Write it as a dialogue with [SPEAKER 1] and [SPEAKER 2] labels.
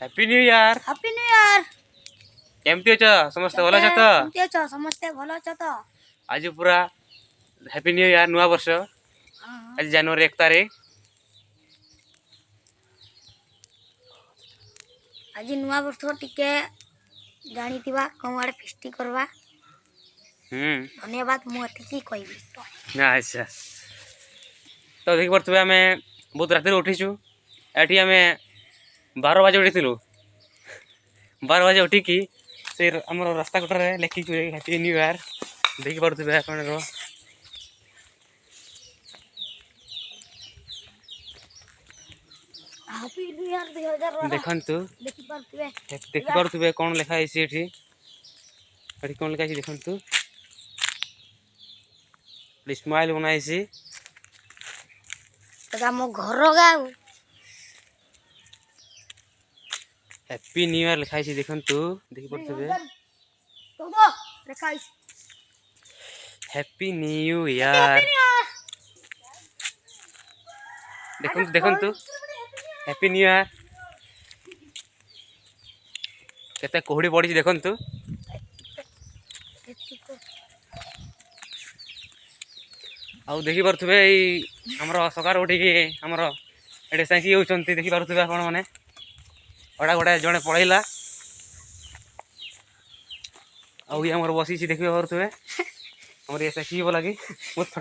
[SPEAKER 1] Happy new year.
[SPEAKER 2] Happy new year.
[SPEAKER 1] केमती अछ समस्त भल अछ तो?
[SPEAKER 2] केमती अछ समस्त भल अछ तो?
[SPEAKER 1] आज पूरा हैप्पी न्यू ईयर नुआ वर्ष। आज जनवरी 1 तारीख।
[SPEAKER 2] आज नुआ वर्ष टिके जानिथिबा कम आड़े फेस्टी करवा। धन्यवाद मु अतिकी कहबी।
[SPEAKER 1] अच्छा तो देख पड़े आम बहुत रात उठीचु एटी आम 12 बजे उठीलु 12 बजे उठिकी से आम रास्ता कटर लिखीचु हैप्पी न्यू ईयर देख पड़े आप
[SPEAKER 2] हैप्पी न्यू ईयर 2012
[SPEAKER 1] देखंतु देखि पारुथबे कोन लिखा है एठी कोन लिखा है देखंतु स्माइल बनाइसी
[SPEAKER 2] तदा मो घर गाऊ
[SPEAKER 1] हैप्पी न्यू ईयर लिखा है देखंतु देखि पारुथबे
[SPEAKER 2] तो लिखा है
[SPEAKER 1] हैप्पी न्यू ईयर देखंतु देखंतु हैप्पी न्यू ईयर केते कोहड़ी पड़ी देखंतु आउ देखि पारुथबे हमर सकार उठिकी हमर एडे साइकी होचंती देखि पारुथबे आपण माने ओडा गोटे जणे पळैला आउ ये हमर बसी छी देखि पारुथबे हमर ये साइकी बोला कि बहुत